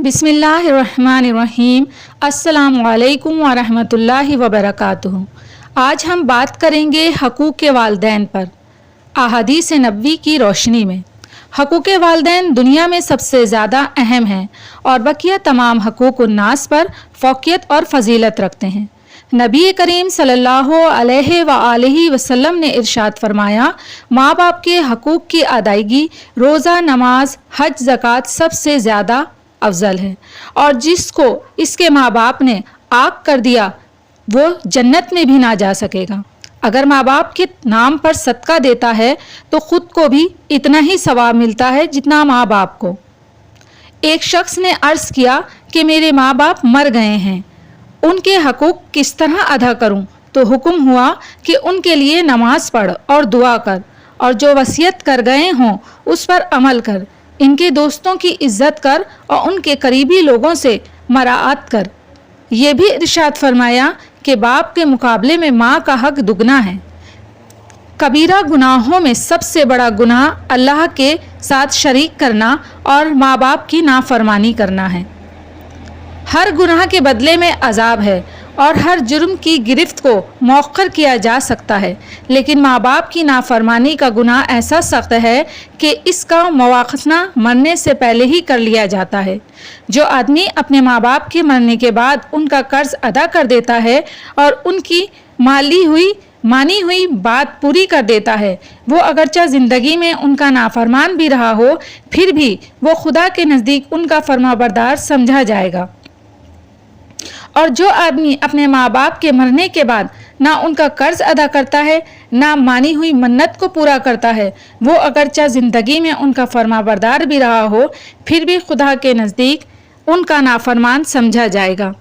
बिस्मिल्लाहिर्रहमानिर्रहीम। अस्सलामु अलैकुम वरहमतुल्लाहि वबरकातुहू। आज हम बात करेंगे हकूक़ वालिदैन पर अहादीस नबवी की रोशनी में। हकूक़ वालिदैन दुनिया में सबसे ज़्यादा अहम हैं और बकिया तमाम हकूक़ुन्नास पर फ़ौक़ियत और फ़जीलत रखते हैं। नबी करीम सल्लल्लाहु अलैहि वसल्लम ने इरशाद फरमाया, माँ बाप के हकूक़ की अदायगी रोज़ा, नमाज, हज, ज़कात सबसे ज़्यादा अफजल है और जिसको इसके माँ बाप ने आग कर दिया वो जन्नत में भी ना जा सकेगा। अगर माँ बाप के नाम पर सदका देता है तो ख़ुद को भी इतना ही सवाब मिलता है जितना माँ बाप को। एक शख्स ने अर्ज़ किया कि मेरे माँ बाप मर गए हैं, उनके हकूक़ किस तरह अदा करूं? तो हुक्म हुआ कि उनके लिए नमाज पढ़ और दुआ कर और जो वसीयत कर गए हों उस पर अमल कर, इनके दोस्तों की इज्जत कर और उनके करीबी लोगों से मराअत कर। ये भी इरशाद फरमाया कि बाप के मुकाबले में माँ का हक दुगना है। कबीरा गुनाहों में सबसे बड़ा गुनाह अल्लाह के साथ शरीक करना और माँ बाप की नाफरमानी करना है। हर गुनाह के बदले में अजाब है और हर जुर्म की गिरफ्त को मौखर किया जा सकता है, लेकिन माँ बाप की नाफरमानी का गुनाह ऐसा सख्त है कि इसका मुआखज़ा मरने से पहले ही कर लिया जाता है। जो आदमी अपने माँ बाप के मरने के बाद उनका कर्ज अदा कर देता है और उनकी मानी हुई बात पूरी कर देता है, वो अगरचा ज़िंदगी में उनका नाफरमान भी रहा हो फिर भी वो खुदा के नज़दीक उनका फरमाबरदार समझा जाएगा। और जो आदमी अपने माँ बाप के मरने के बाद ना उनका कर्ज अदा करता है ना मानी हुई मन्नत को पूरा करता है, वो अगरचा ज़िंदगी में उनका फरमाबरदार भी रहा हो फिर भी खुदा के नज़दीक उनका नाफरमान समझा जाएगा।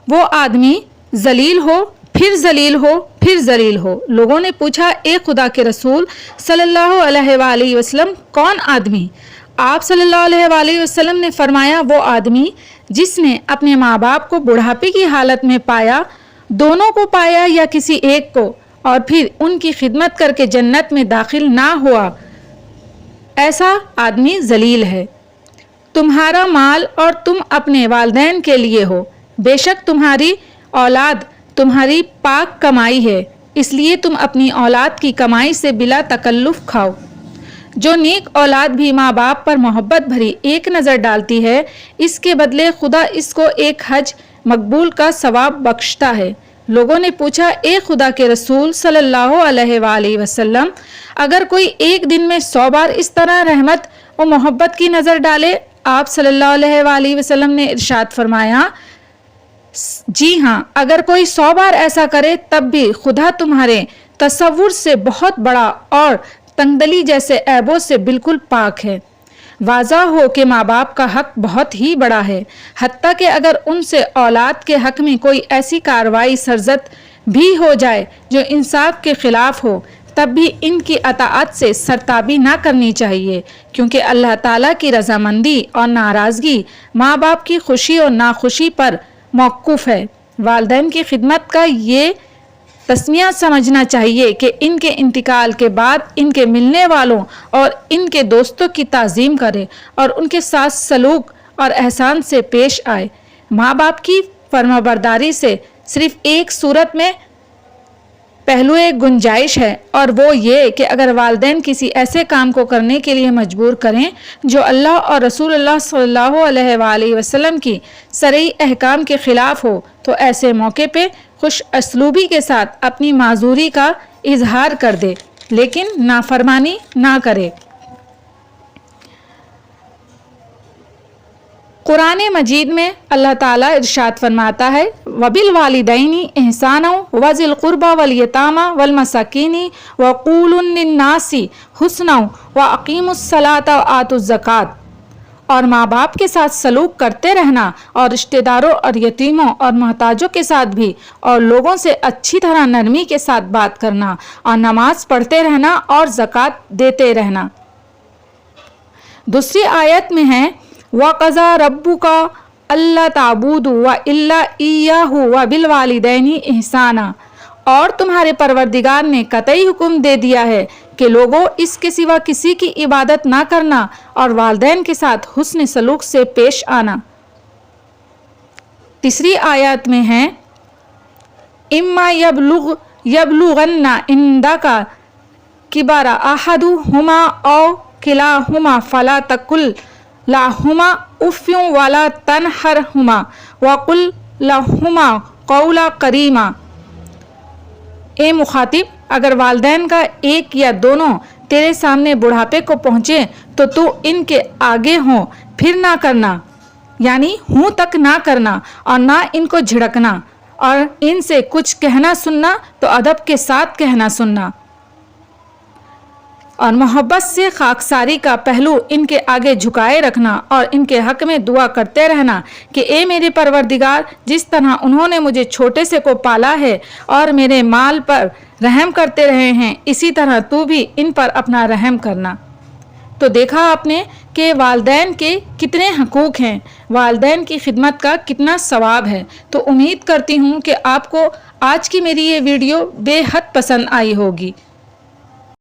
वो आदमी जलील हो फिर जलील हो फिर जलील हो। लोगों ने पूछा, ए खुदा के रसूल सल्लल्लाहु अलैहि वसल्लम, कौन आदमी? आप सल्लल्लाहु अलैहि वसल्लम ने फरमाया, वो आदमी जिसने अपने माँ बाप को बुढ़ापे की हालत में पाया, दोनों को पाया या किसी एक को, और फिर उनकी खिदमत करके जन्नत में दाखिल ना हुआ, ऐसा आदमी जलील है। तुम्हारा माल और तुम अपने वालिदैन के लिए हो, बेशक तुम्हारी औलाद तुम्हारी पाक कमाई है, इसलिए तुम अपनी औलाद की कमाई से बिला तकल्लुफ़ खाओ। जो नेक औलाद भी माँ बाप पर मोहब्बत भरी एक नज़र डालती है, इसके बदले खुदा इसको एक हज मकबूल का सवाब बख्शता है। लोगों ने पूछा, ए खुदा के रसूल सल्लल्लाहु अलैहि वसल्लम, अगर कोई एक दिन में 100 बार इस तरह रहमत और मोहब्बत की नज़र डाले? आप सल्लल्लाहु अलैहि वसल्लम ने इरशाद फरमाया, जी हाँ, अगर कोई 100 बार ऐसा करे तब भी खुदा तुम्हारे तसव्वुर से बहुत बड़ा और तंगदली जैसे ऐबों से बिल्कुल पाक है। वाज़ा हो कि माँ बाप का हक बहुत ही बड़ा है, हत्ता कि अगर उनसे औलाद के हक में कोई ऐसी कार्रवाई सरजद भी हो जाए जो इंसाफ के ख़िलाफ़ हो, तब भी इनकी अताअत से सरताबी ना करनी चाहिए, क्योंकि अल्लाह ताला की रज़ामंदी और नाराज़गी माँ बाप की खुशी और नाखुशी पर मौक़ूफ़ है। वालिदैन की खिदमत का ये तस्मिया समझना चाहिए कि इनके इंतकाल के बाद इनके मिलने वालों और इनके दोस्तों की ताज़ीम करे और उनके साथ सलूक और एहसान से पेश आए। माँ बाप की फरमाबरदारी से सिर्फ़ एक सूरत में पहलू एक गुंजाइश है, और वो ये कि अगर वालिदैन किसी ऐसे काम को करने के लिए मजबूर करें जो अल्लाह और रसूलुल्लाह सल्लल्लाहु अलैहि वसल्लम की शरई अहकाम के ख़िलाफ़ हो, तो ऐसे मौके पे खुश असलूबी के साथ अपनी माजूरी का इजहार कर दे, लेकिन नाफरमानी ना करे। कुरान मजीद में अल्लाह ताला इरशाद फरमाता है, वबिल वालिदैनी एहसाना वज़िल क़ुरबा वल यतामा वल मसाकीनी वक़ूलुन लिन्नासी हुस्ना व अक़ीमुस्सलाता व आतुज़ ज़कात। और माँ बाप के साथ सलूक करते रहना और रिश्तेदारों और यतीमों और मोहताजों के साथ भी और लोगों से अच्छी तरह नरमी के साथ बात करना और नमाज पढ़ते रहना और ज़कात देते रहना। दूसरी आयत में है, वक़ज़ा रब्बुका अल्ला ताबूदु व इल्ला इय्याहु व बिल वालिदैनी एहसाना। और तुम्हारे परवरदिगार ने कतई हुक्म दे दिया है कि लोगों इसके सिवा किसी की इबादत ना करना और वालिदैन के साथ हुस्न सलूक से पेश आना। तीसरी आयत में है इम्मा यबलुगन्ना इंदका किबारा अहदुहुमा औ किलाहुमा फला तकुल लाहुमा उफ्युं वाला तनहरहुमा वकुल लहुमा कौला करीमा। ए मुखातिब, अगर वालिदैन का एक या दोनों तेरे सामने बुढ़ापे को पहुँचे तो तू इनके आगे हो फिर ना करना, यानी हूँ तक ना करना और ना इनको झिड़कना, और इनसे कुछ कहना सुनना तो अदब के साथ कहना सुनना, और मोहब्बत से खाकसारी का पहलू इनके आगे झुकाए रखना और इनके हक में दुआ करते रहना कि ए मेरे परवरदिगार, जिस तरह उन्होंने मुझे छोटे से को पाला है और मेरे माल पर रहम करते रहे हैं, इसी तरह तू भी इन पर अपना रहम करना। तो देखा आपने कि वालिदैन के कितने हकूक़ हैं, वालिदैन की खिदमत का कितना सवाब है। तो उम्मीद करती हूँ कि आपको आज की मेरी ये वीडियो बेहद पसंद आई होगी।